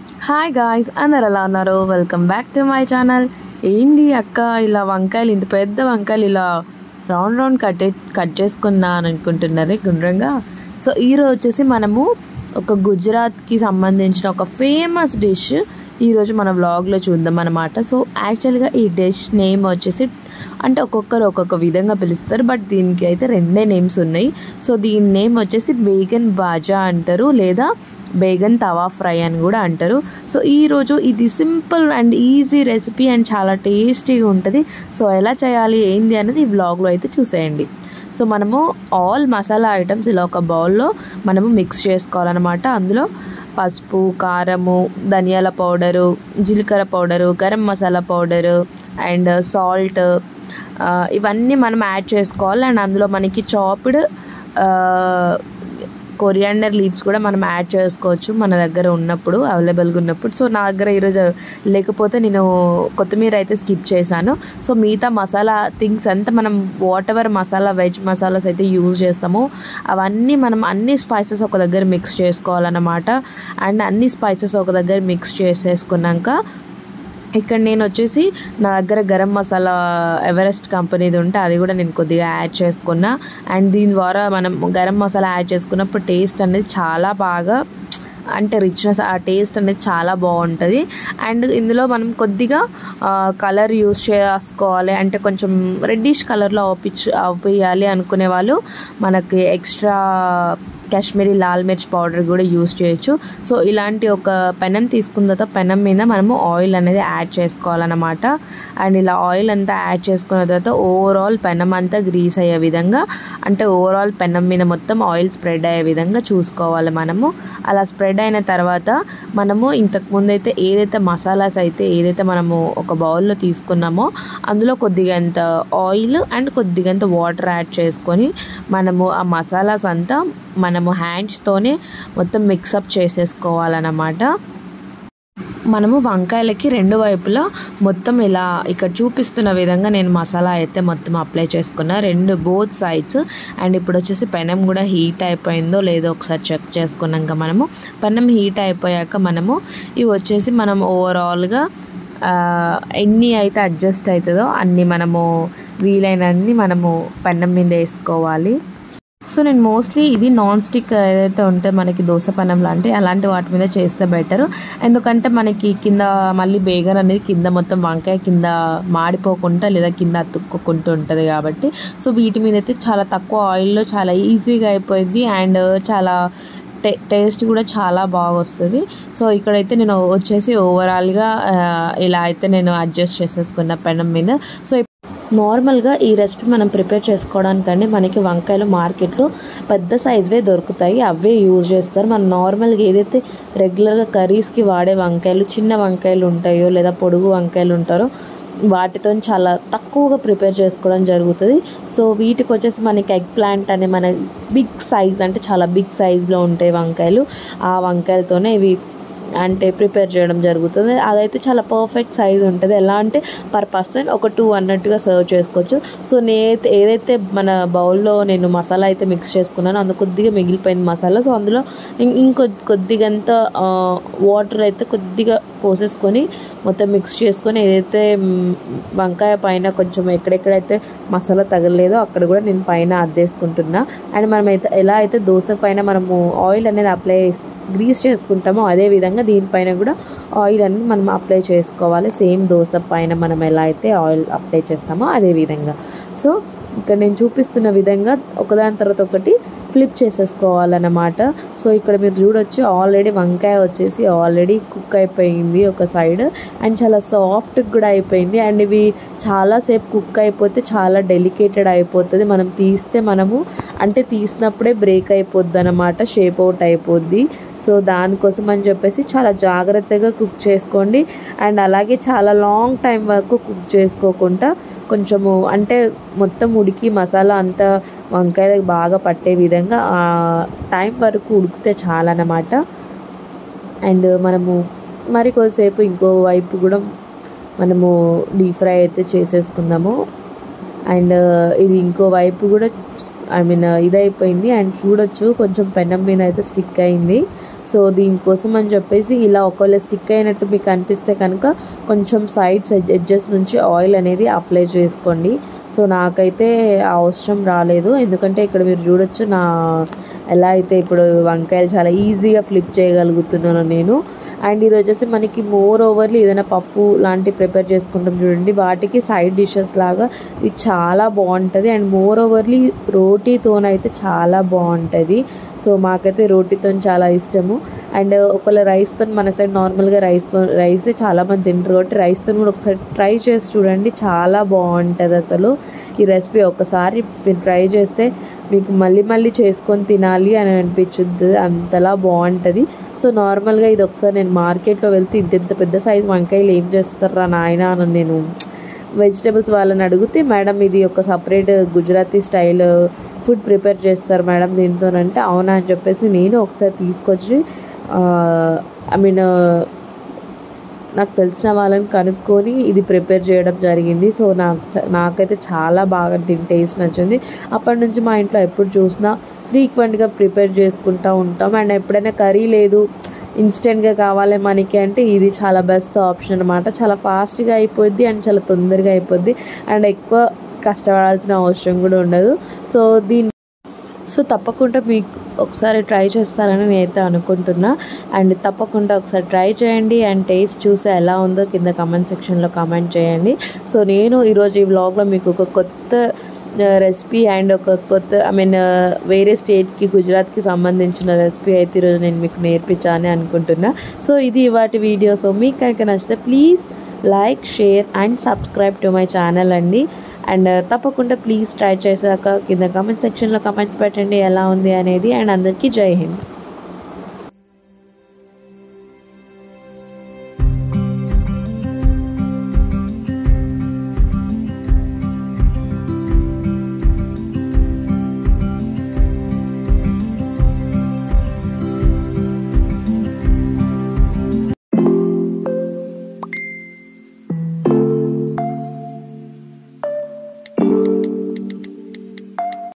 Hi guys, అందరు ఎలా ఉన్నారు? Welcome back to my channel. ఏంది అక్క ఇలా వంకాయలు, ఇంత పెద్ద వంకాయలు ఇలా రౌండ్ రౌండ్ కట్ చేసుకున్నా అని అనుకుంటున్నారే గుండ్రంగా. సో ఈరోజు వచ్చేసి మనము ఒక గుజరాత్కి సంబంధించిన ఒక ఫేమస్ డిష్ ఈరోజు మన వ్లాగ్లో చూద్దాం అనమాట. సో యాక్చువల్గా ఈ డిష్ నేమ్ వచ్చేసి అంటే ఒక్కొక్కరు ఒక్కొక్క విధంగా పిలుస్తారు, బట్ దీనికి అయితే రెండే నేమ్స్ ఉన్నాయి. సో దీని నేమ్ వచ్చేసి బేగన్ బాజా అంటారు, లేదా బేగన్ తవా ఫ్రై అని కూడా అంటారు. సో ఈరోజు ఇది simple and easy recipe and చాలా టేస్టీగా ఉంటుంది. సో ఎలా చేయాలి ఏంది అనేది ఈ వ్లాగ్లో అయితే చూసేయండి. సో మనము ఆల్ మసాలా ఐటమ్స్ ఇలా ఒక బౌల్లో మనము మిక్స్ చేసుకోవాలన్నమాట. అందులో పసుపు, కారము, ధనియాల పౌడరు, జీలకర్ర powder, garam masala powder and salt ఇవన్నీ మనం యాడ్ చేసుకోవాలి. అండ్ అందులో మనకి చాప్డ్ కొరియాండర్ లీవ్స్ కూడా మనం యాడ్ చేసుకోవచ్చు మన దగ్గర ఉన్నప్పుడు, అవైలబుల్గా ఉన్నప్పుడు. సో నా దగ్గర ఈరోజు లేకపోతే నేను కొత్తిమీర అయితే స్కిప్ చేశాను. సో మిగతా మసాలా థింగ్స్ అంతా మనం what ever masala, veg masalas అయితే యూజ్ చేస్తామో అవన్నీ మనం అన్ని స్పైసెస్ ఒక దగ్గర మిక్స్ చేసుకోవాలన్నమాట. అండ్ అన్ని స్పైసెస్ ఒక దగ్గర మిక్స్ చేసేసుకున్నాక ఇక్కడ నేను వచ్చేసి నా దగ్గర గరం మసాలా ఎవరెస్ట్ కంపెనీది ఉంటే అది కూడా నేను కొద్దిగా యాడ్ చేసుకున్నా. అండ్ దీని ద్వారా మనం గరం మసాలా యాడ్ చేసుకున్నప్పుడు టేస్ట్ అనేది చాలా బాగా అంటే రిచ్నెస్, ఆ టేస్ట్ అనేది చాలా బాగుంటుంది. అండ్ ఇందులో మనం కొద్దిగా కలర్ యూస్ చేసుకోవాలి, అంటే కొంచెం రెడ్డిష్ కలర్లో అవుపియాలి అనుకునే వాళ్ళు మనకి ఎక్స్ట్రా కాశ్మీరీ లాల్ మిర్చ్ పౌడర్ కూడా యూస్ చేయొచ్చు. సో ఇలాంటి ఒక పెనం తీసుకున్న తర్వాత పెనం మీద మనము ఆయిల్ అనేది యాడ్ చేసుకోవాలన్నమాట. అండ్ ఇలా ఆయిల్ అంతా యాడ్ చేసుకున్న తర్వాత ఓవరాల్ పెనం అంతా గ్రీస్ అయ్యే విధంగా, అంటే ఓవరాల్ పెనం మీద మొత్తం ఆయిల్ స్ప్రెడ్ అయ్యే విధంగా చూసుకోవాలి మనము. అలా స్ప్రెడ్ అయిన తర్వాత మనము ఇంతకుముందు అయితే ఏదైతే మసాలాస్ అయితే ఏదైతే మనము ఒక బౌల్లో తీసుకున్నామో అందులో కొద్దిగంత ఆయిల్ అండ్ కొద్దిగంత వాటర్ యాడ్ చేసుకొని మనము ఆ మసాలాస్ అంతా మనము హ్యాండ్స్తోనే మొత్తం మిక్సప్ చేసేసుకోవాలన్నమాట. మనము వంకాయలకి రెండు వైపులా మొత్తం ఇలా ఇక్కడ చూపిస్తున్న విధంగా నేను మసాలా అయితే మొత్తం అప్లై చేసుకున్నా, బోత్ సైడ్స్. అండ్ ఇప్పుడు వచ్చేసి పెనం కూడా హీట్ అయిపోయిందో లేదో ఒకసారి చెక్ చేసుకున్నాక మనము పెనం హీట్ అయిపోయాక మనము ఇవి వచ్చేసి మనం ఓవరాల్గా ఎన్ని అయితే అడ్జస్ట్ అవుతుందో అన్ని మనము వీలైనన్ని మనము పెనం మీద వేసుకోవాలి. సో నేను మోస్ట్లీ ఇది నాన్ స్టిక్ ఏదైతే ఉంటే మనకి దోశ పెనం అలాంటి వాటి మీద చేస్తే బెటర్. ఎందుకంటే మనకి కింద మళ్ళీ బేగన్ అనేది కింద మొత్తం వంకాయ కింద మాడిపోకుండా లేదా కింద అతుక్కోకుండా ఉంటుంది కాబట్టి. సో వీటి మీద అయితే చాలా తక్కువ ఆయిల్లో చాలా ఈజీగా అయిపోయింది అండ్ చాలా టేస్ట్ కూడా చాలా బాగా వస్తుంది. సో ఇక్కడైతే నేను వచ్చేసి ఓవరాల్గా ఇలా అయితే నేను అడ్జస్ట్ చేసేసుకున్న పెనం మీద. సో నార్మల్గా ఈ రెసిపీ మనం ప్రిపేర్ చేసుకోవడానికంటే మనకి వంకాయలు మార్కెట్లో పెద్ద సైజువే దొరుకుతాయి, అవే యూజ్ చేస్తారు. మనం నార్మల్గా ఏదైతే రెగ్యులర్గా కర్రీస్కి వాడే వంకాయలు, చిన్న వంకాయలు ఉంటాయో లేదా పొడుగు వంకాయలు ఉంటారో వాటితో చాలా తక్కువగా ప్రిపేర్ చేసుకోవడం జరుగుతుంది. సో వీటికి వచ్చేసి మనకి ఎగ్ ప్లాంట్ అనే మన బిగ్ సైజ్, అంటే చాలా బిగ్ సైజులో ఉంటాయి వంకాయలు, ఆ వంకాయలతోనే ఇవి అంటే ప్రిపేర్ చేయడం జరుగుతుంది. అదైతే చాలా పర్ఫెక్ట్ సైజ్ ఉంటుంది. ఎలా అంటే పర్ పర్సన్ ఒక 2 అన్నట్టుగా సర్వ్ చేసుకోవచ్చు. సో నేనైతే ఏదైతే మన బౌల్లో నేను మసాలా అయితే మిక్స్ చేసుకున్నానో అందులో కొద్దిగా మిగిలిపోయింది మసాలా. సో అందులో కొద్దిగంత వాటర్ అయితే కొద్దిగా పోసేసుకొని మొత్తం మిక్స్ చేసుకొని ఏదైతే వంకాయ పైన కొంచెం ఎక్కడెక్కడైతే మసాలా తగలలేదో అక్కడ కూడా నేను పైన అద్దేసుకుంటున్నా. అండ్ మనం అయితే ఎలా అయితే దోశ పైన మనము ఆయిల్ అనేది గ్రీస్ చేసుకుంటామో అదేవిధంగా దీనిపైన కూడా ఆయిల్ అనేది మనం అప్లై చేసుకోవాలి. సేమ్ దోశ పైన మనం ఎలా అయితే ఆయిల్ అప్లై చేస్తామో అదే విధంగా. సో ఇక్కడ నేను చూపిస్తున్న విధంగా ఒకదాని తర్వాత ఒకటి ఫ్లిప్ చేసేసుకోవాలన్నమాట. సో ఇక్కడ మీరు చూడొచ్చు ఆల్రెడీ వంకాయ వచ్చేసి ఆల్రెడీ కుక్ అయిపోయింది ఒక సైడ్ అండ్ చాలా సాఫ్ట్గా కూడా అయిపోయింది. అండ్ ఇవి చాలాసేపు కుక్ అయిపోతే చాలా డెలికేటెడ్ అయిపోతుంది. మనం తీసినప్పుడే బ్రేక్ అయిపోద్ది అన్నమాట, షేప్ అవుట్ అయిపోద్ది. సో దానికోసం అని చెప్పేసి చాలా జాగ్రత్తగా కుక్ చేసుకోండి. అండ్ అలాగే చాలా లాంగ్ టైం వరకు కుక్ చేసుకోకుండా కొంచెము అంటే మొత్తం ఉడికి మసాలా అంతా వంకాయలకు బాగా పట్టే విధంగా ఆ టైం వరకు ఉడికితే చాలన్నమాట. అండ్ మనము మరి కొద్దిసేపు ఇంకో వైపు కూడా మనము డీప్ ఫ్రై అయితే చేసేసుకుందాము. అండ్ ఇది ఇంకో వైపు కూడా ఇదైపోయింది. అండ్ చూడొచ్చు కొంచెం పెనం మీద అయితే స్టిక్ అయింది. సో దీనికోసం అని చెప్పేసి ఇలా ఒకవేళ స్టిక్ అయినట్టు మీకు అనిపిస్తే కనుక కొంచెం సైడ్స్ ఎడ్జెస్ నుంచి ఆయిల్ అనేది అప్లై చేసుకోండి. సో నాకైతే అవసరం రాలేదు, ఎందుకంటే ఇక్కడ మీరు చూడొచ్చు నా ఎలా అయితే ఇప్పుడు వంకాయలు చాలా ఈజీగా ఫ్లిప్ చేయగలుగుతున్నాను నేను. అండ్ ఇది వచ్చేసి మనకి మోర్ ఓవర్లీ ఏదైనా పప్పు లాంటి ప్రిపేర్ చేసుకుంటాం చూడండి, వాటికి సైడ్ డిషెస్ లాగా ఇది చాలా బాగుంటుంది. అండ్ మోర్ ఓవర్లీ రోటీతోనైతే చాలా బాగుంటుంది. సో మాకైతే రోటీతో చాలా ఇష్టము. అండ్ ఒకవేళ రైస్తో మన సైడ్ నార్మల్గా రైస్ చాలామంది తింటారు కాబట్టి రైస్తో కూడా ఒకసారి ట్రై చేసి చూడండి, చాలా బాగుంటుంది అసలు ఈ రెసిపీ. ఒకసారి మీరు ట్రై చేస్తే మీకు మళ్ళీ మళ్ళీ చేసుకొని తినాలి అని అనిపించుద్ది, అంతలా బాగుంటుంది. సో నార్మల్గా ఇది ఒకసారి నేను మార్కెట్లో వెళ్తే ఇంత పెద్ద సైజు వంకాయలు ఏం చేస్తారా నాయన అని నేను వెజిటేబుల్స్ వాళ్ళని అడిగితే, మేడం ఇది ఒక separate Gujarati style food prepare చేస్తారు మేడం దీంతోనంటే, అవునా అని చెప్పేసి నేను ఒకసారి తీసుకొచ్చి నాకు తెలిసిన వాళ్ళని కనుక్కొని ఇది ప్రిపేర్ చేయడం జరిగింది. సో నాకైతే చాలా బాగా దీని టేస్ట్ నచ్చింది. అప్పటి నుంచి మా ఇంట్లో ఎప్పుడు చూసినా ఫ్రీక్వెంట్గా ప్రిపేర్ చేసుకుంటూ ఉంటాం. అండ్ ఎప్పుడైనా కర్రీ లేదు ఇన్స్టెంట్గా కావాలి మనకి అంటే ఇది చాలా బెస్ట్ ఆప్షన్ అనమాట. చాలా ఫాస్ట్గా అయిపోద్ది అండ్ చాలా తొందరగా అయిపోద్ది అండ్ ఎక్కువ కష్టపడాల్సిన అవసరం కూడా ఉండదు. సో తప్పకుండా మీకు ఒకసారి ట్రై చేస్తారని నేనైతే అనుకుంటున్నా. అండ్ తప్పకుండా ఒకసారి ట్రై చేయండి అండ్ టేస్ట్ చూసి ఎలా ఉందో కింద కామెంట్ సెక్షన్లో కామెంట్ చేయండి. సో నేను ఈరోజు ఈ వ్లాగ్లో మీకు ఒక కొత్త రెసిపీ అండ్ ఒక కొత్త వేరే స్టేట్కి గుజరాత్కి సంబంధించిన రెసిపీ అయితే ఈరోజు నేను మీకు నేర్పించాలని అనుకుంటున్నా. సో ఇది వాటి వీడియో. సో మీకు కనుక నచ్చితే please like, share and subscribe to my channel అండి. అండ్ తప్పకుండా ప్లీజ్ ట్రై చేశాక కింద కామెంట్ సెక్షన్లో కామెంట్స్ పెట్టండి ఎలా ఉంది అనేది. అండ్ అందరికీ జై హింద్.